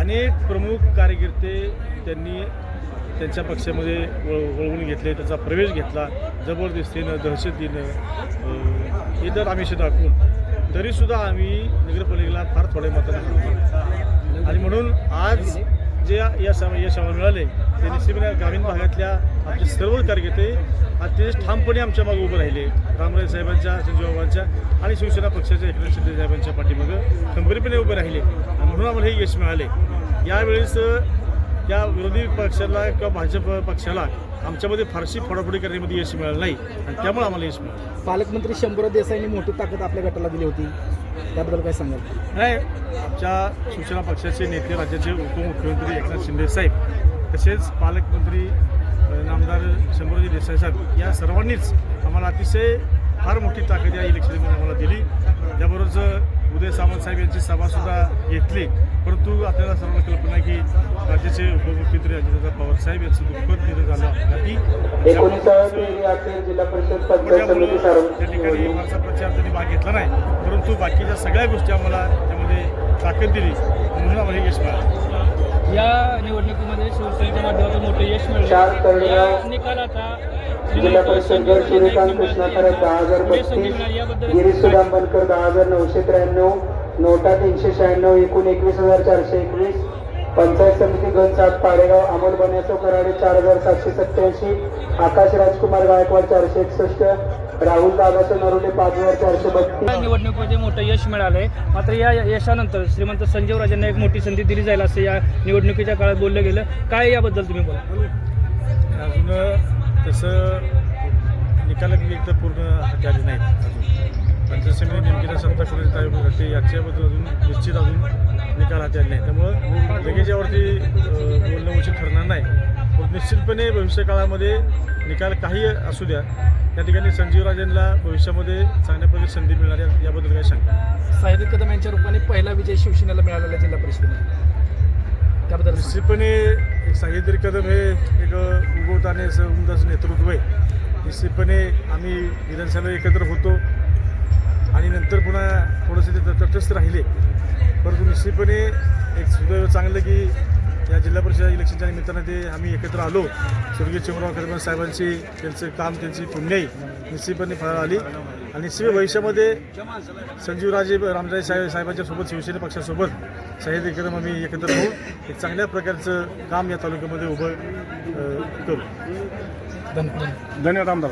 अनेक प्रमुख कार्यकर्ते त्यांनी त्यांच्या पक्षामध्ये वळवून घेतले, त्याचा प्रवेश घेतला, जबरदस्तीनं दहशतीनं इतर आमिष दाखवून तरीसुद्धा आम्ही नगरपालिकेला फार थोड्या मतांना आणि म्हणून आज जे यश आम्हाला मिळाले ते निश्चितपणे ग्रामीण भागातल्या आमचे सर्व कार्यकर्ते अतिशय ठामपणे आमच्या मागे उभे राहिले. रामराजे साहेबांच्या, संजय बाबांच्या आणि शिवसेना पक्षाच्या एकनाथ शिंदे साहेबांच्या पाठीमागं खंबीरपणे उभे राहिले आणि म्हणून आम्हाला हे यश मिळाले. यावेळेस या विरोधी पक्षाला किंवा भाजप पक्षाला आमच्यामध्ये फारशी फोडाफोडी करण्यामध्ये यश मिळालं नाही आणि त्यामुळे आम्हाला यश मिळालं. पालकमंत्री शंभूराज देसाईंनी मोठी ताकद आपल्या गटाला दिली होती, त्याबद्दल काय सांगाल? नाही, आमच्या शिवसेना पक्षाचे नेते, राज्याचे उपमुख्यमंत्री एकनाथ शिंदे साहेब तसेच पालकमंत्री नामदार शंभूराज देसाई साहेब या सर्वांनीच आम्हाला अतिशय फार मोठी ताकद या इलेक्शनमध्ये आम्हाला दिली. त्याबरोबरच उदय सामंत साहेब यांची सभासुद्धा घेतली. परंतु आपल्याला सर्वांना कल्पना आहे की राज्याचे उपमुख्यमंत्री अजितदादा पवार साहेब यांचं दुःखद निधन झालं अपघाती. त्या ठिकाणी फारसा प्रचार त्यांनी भाग घेतला नाही, परंतु बाकीच्या सगळ्या गोष्टी आम्हाला त्यामध्ये ताकद दिली म्हणून आम्हाला यश मिळालं. या निवडणुकीमध्ये शिवसेनेच्या माध्यमातून मोठे यश मिळाले. या निकालाचा जिल्हा परिषद गट श्रीकांत कृष्णा खरं 10,035, गिरीश सुदांबनकर 10,993, नोटा 396, एकूण 21,421, पंचायत समिती गण 7 पाडेगाव, अमोल बन्यासो कराडे 4,787, आकाश राजकुमार गायकवाड 461, राहुल दादाचे नरोडे 5,432. निवडणुकीमध्ये मोठं यश मिळालंय. मात्र या यशानंतर श्रीमंत संजय राजेंना एक मोठी संधी दिली जाईल असं या निवडणुकीच्या काळात बोललं गेलं. काय याबद्दल तुम्ही बोला? अजून तसं निकाल एक तर पूर्ण हाती आले नाहीत. अजून पंचायत समिती नेमकीला सत्ता कोणाची याच्याबद्दल अजून निश्चित अजून निकाल हाती आले नाही. त्यामुळं लगेच यावरती बोलणं उचित ठरणार नाही. पण निश्चितपणे भविष्यकाळामध्ये निकाल काही असू द्या, त्या ठिकाणी संजीव राजेंना भविष्यामध्ये चांगल्या प्रकारे संधी मिळणार आहे याबद्दल काय सांगा. साहित्य कदम यांच्या रूपाने पहिला विजय शिवसेनेला मिळालेला जिल्हा परिषदेमध्ये, त्याबद्दल निश्चितपणे एक साहित्य कदम हे एक उगवताने असं उमदाचं नेतृत्व आहे. निश्चितपणे आम्ही विधानसभा एकत्र होतो आणि नंतर पुन्हा थोडंसं ते तटस्थ राहिले, परंतु निश्चितपणे एक सुदैव चांगलं की या जिल्हा परिषद इलेक्शनच्या निमित्तानं ते आम्ही एकत्र आलो. स्वर्गीय चिमराव खरबन साहेबांची त्यांचं काम, त्यांची पुण्याई निश्चितपणे फळ आली आणि निश्चित भविष्यामध्ये संजीवराजे रामराजे साहेबांच्या सोबत शिवसेना पक्षासोबत साहित्य कदम आम्ही एकत्र होऊन एक चांगल्या प्रकारचं काम या तालुक्यामध्ये उभं करू. धन्यवाद. धन्यवाद आमदार.